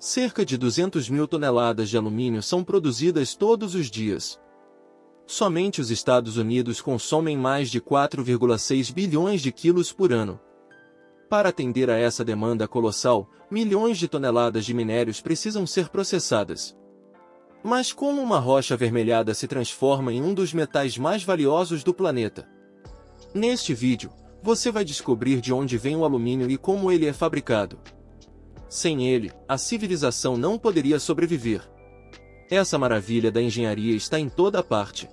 Cerca de 200 mil toneladas de alumínio são produzidas todos os dias. Somente os Estados Unidos consomem mais de 4,6 bilhões de quilos por ano. Para atender a essa demanda colossal, milhões de toneladas de minérios precisam ser processadas. Mas como uma rocha avermelhada se transforma em um dos metais mais valiosos do planeta? Neste vídeo, você vai descobrir de onde vem o alumínio e como ele é fabricado. Sem ele, a civilização não poderia sobreviver. Essa maravilha da engenharia está em toda parte.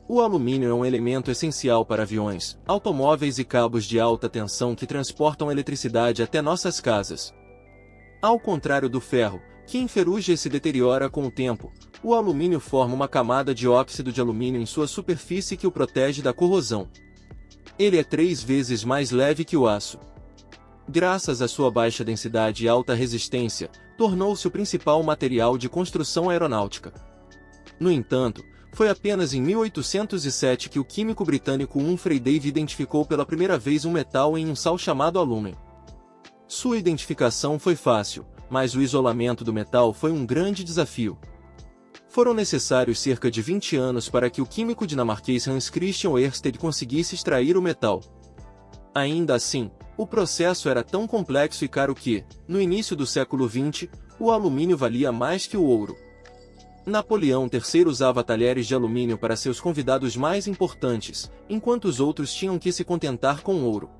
O alumínio é um elemento essencial para aviões, automóveis e cabos de alta tensão que transportam eletricidade até nossas casas. Ao contrário do ferro, que enferruja e se deteriora com o tempo, o alumínio forma uma camada de óxido de alumínio em sua superfície que o protege da corrosão. Ele é 3 vezes mais leve que o aço. Graças à sua baixa densidade e alta resistência, tornou-se o principal material de construção aeronáutica. No entanto, foi apenas em 1807 que o químico britânico Humphrey Davy identificou pela primeira vez um metal em um sal chamado alumínio. Sua identificação foi fácil, mas o isolamento do metal foi um grande desafio. Foram necessários cerca de 20 anos para que o químico dinamarquês Hans Christian Ørsted conseguisse extrair o metal. Ainda assim, o processo era tão complexo e caro que, no início do século XX, o alumínio valia mais que o ouro. Napoleão III usava talheres de alumínio para seus convidados mais importantes, enquanto os outros tinham que se contentar com ouro.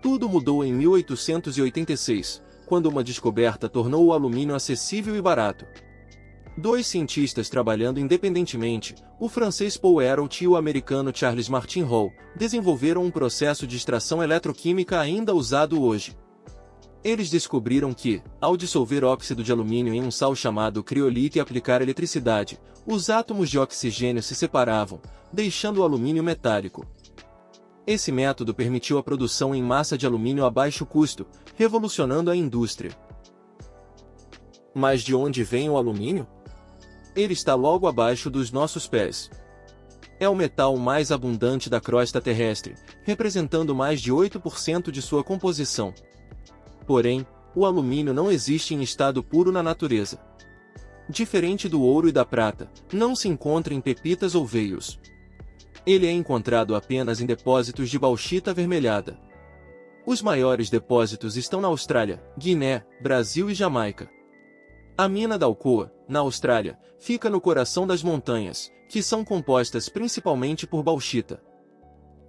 Tudo mudou em 1886, quando uma descoberta tornou o alumínio acessível e barato. 2 cientistas trabalhando independentemente, o francês Paul Héroult e o americano Charles Martin Hall, desenvolveram um processo de extração eletroquímica ainda usado hoje. Eles descobriram que, ao dissolver óxido de alumínio em um sal chamado criolite e aplicar eletricidade, os átomos de oxigênio se separavam, deixando o alumínio metálico. Esse método permitiu a produção em massa de alumínio a baixo custo, revolucionando a indústria. Mas de onde vem o alumínio? Ele está logo abaixo dos nossos pés. É o metal mais abundante da crosta terrestre, representando mais de 8% de sua composição. Porém, o alumínio não existe em estado puro na natureza. Diferente do ouro e da prata, não se encontra em pepitas ou veios. Ele é encontrado apenas em depósitos de bauxita avermelhada. Os maiores depósitos estão na Austrália, Guiné, Brasil e Jamaica. A mina da Alcoa, na Austrália, fica no coração das montanhas, que são compostas principalmente por bauxita.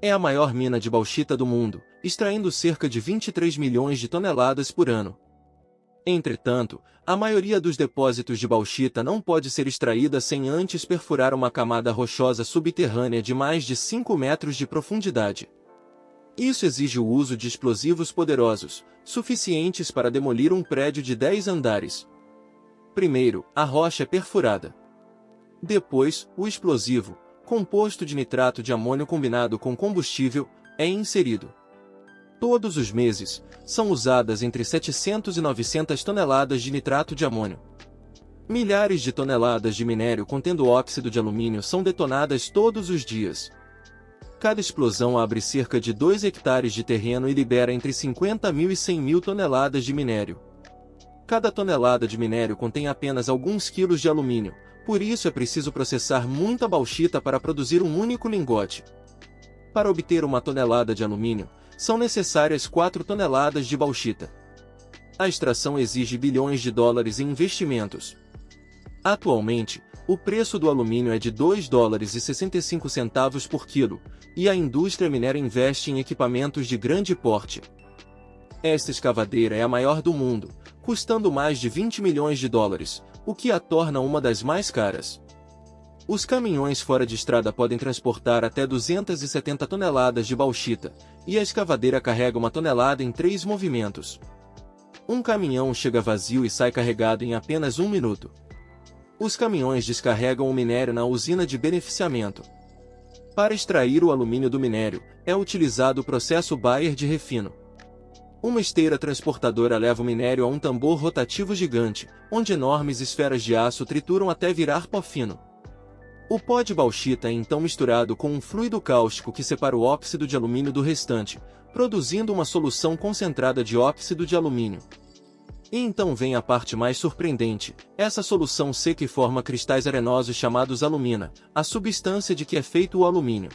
É a maior mina de bauxita do mundo, extraindo cerca de 23 milhões de toneladas por ano. Entretanto, a maioria dos depósitos de bauxita não pode ser extraída sem antes perfurar uma camada rochosa subterrânea de mais de 5 metros de profundidade. Isso exige o uso de explosivos poderosos, suficientes para demolir um prédio de 10 andares. Primeiro, a rocha é perfurada. Depois, o explosivo, composto de nitrato de amônio combinado com combustível, é inserido. Todos os meses, são usadas entre 700 e 900 toneladas de nitrato de amônio. Milhares de toneladas de minério contendo óxido de alumínio são detonadas todos os dias. Cada explosão abre cerca de 2 hectares de terreno e libera entre 50 mil e 100 mil toneladas de minério. Cada tonelada de minério contém apenas alguns quilos de alumínio, por isso é preciso processar muita bauxita para produzir um único lingote. Para obter 1 tonelada de alumínio, são necessárias 4 toneladas de bauxita. A extração exige bilhões de dólares em investimentos. Atualmente, o preço do alumínio é de $2,65 por quilo, e a indústria mineira investe em equipamentos de grande porte. Esta escavadeira é a maior do mundo, custando mais de 20 milhões de dólares, o que a torna uma das mais caras. Os caminhões fora de estrada podem transportar até 270 toneladas de bauxita, e a escavadeira carrega 1 tonelada em 3 movimentos. Um caminhão chega vazio e sai carregado em apenas 1 minuto. Os caminhões descarregam o minério na usina de beneficiamento. Para extrair o alumínio do minério, é utilizado o processo Bayer de refino. Uma esteira transportadora leva o minério a um tambor rotativo gigante, onde enormes esferas de aço trituram até virar pó fino. O pó de bauxita é então misturado com um fluido cáustico que separa o óxido de alumínio do restante, produzindo uma solução concentrada de óxido de alumínio. E então vem a parte mais surpreendente, essa solução seca forma cristais arenosos chamados alumina, a substância de que é feito o alumínio.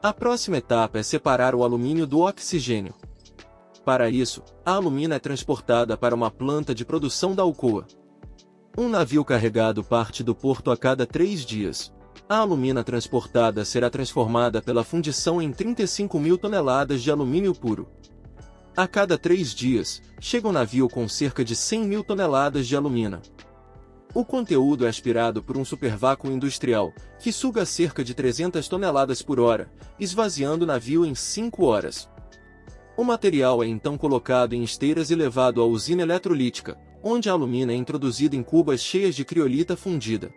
A próxima etapa é separar o alumínio do oxigênio. Para isso, a alumina é transportada para uma planta de produção da Alcoa. Um navio carregado parte do porto a cada 3 dias. A alumina transportada será transformada pela fundição em 35.000 toneladas de alumínio puro. A cada 3 dias, chega um navio com cerca de 100.000 toneladas de alumina. O conteúdo é aspirado por um supervácuo industrial, que suga cerca de 300 toneladas por hora, esvaziando o navio em 5 horas. O material é então colocado em esteiras e levado à usina eletrolítica, onde a alumina é introduzida em cubas cheias de criolita fundida.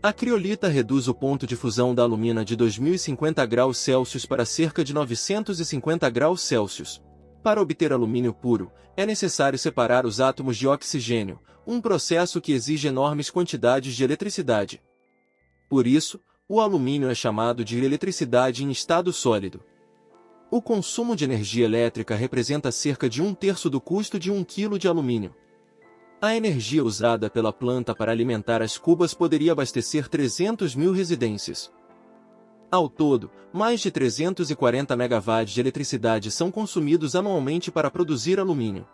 A criolita reduz o ponto de fusão da alumina de 2050 graus Celsius para cerca de 950 graus Celsius. Para obter alumínio puro, é necessário separar os átomos de oxigênio, um processo que exige enormes quantidades de eletricidade. Por isso, o alumínio é chamado de eletricidade em estado sólido. O consumo de energia elétrica representa cerca de 1/3 do custo de 1 kg de alumínio. A energia usada pela planta para alimentar as cubas poderia abastecer 300.000 residências. Ao todo, mais de 340 megawatts de eletricidade são consumidos anualmente para produzir alumínio.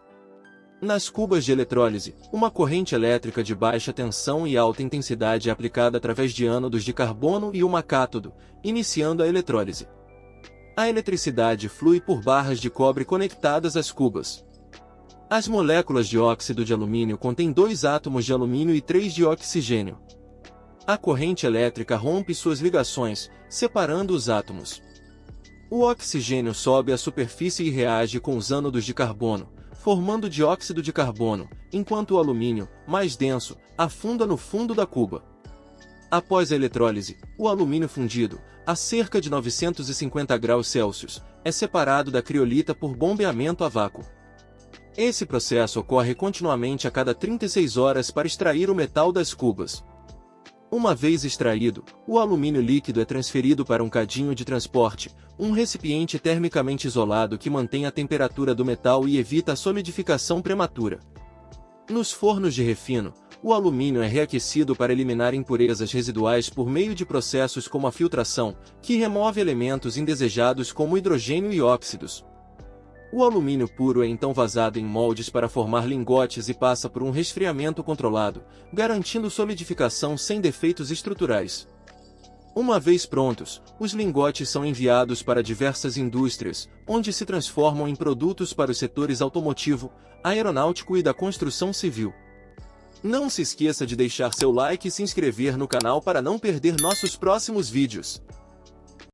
Nas cubas de eletrólise, uma corrente elétrica de baixa tensão e alta intensidade é aplicada através de ânodos de carbono e uma cátodo, iniciando a eletrólise. A eletricidade flui por barras de cobre conectadas às cubas. As moléculas de óxido de alumínio contêm 2 átomos de alumínio e 3 de oxigênio. A corrente elétrica rompe suas ligações, separando os átomos. O oxigênio sobe à superfície e reage com os ânodos de carbono, formando dióxido de carbono, enquanto o alumínio, mais denso, afunda no fundo da cuba. Após a eletrólise, o alumínio fundido, a cerca de 950 graus Celsius, é separado da criolita por bombeamento a vácuo. Esse processo ocorre continuamente a cada 36 horas para extrair o metal das cubas. Uma vez extraído, o alumínio líquido é transferido para um cadinho de transporte, um recipiente termicamente isolado que mantém a temperatura do metal e evita a solidificação prematura. Nos fornos de refino, o alumínio é reaquecido para eliminar impurezas residuais por meio de processos como a filtração, que remove elementos indesejados como hidrogênio e óxidos. O alumínio puro é então vazado em moldes para formar lingotes e passa por um resfriamento controlado, garantindo solidificação sem defeitos estruturais. Uma vez prontos, os lingotes são enviados para diversas indústrias, onde se transformam em produtos para os setores automotivo, aeronáutico e da construção civil. Não se esqueça de deixar seu like e se inscrever no canal para não perder nossos próximos vídeos.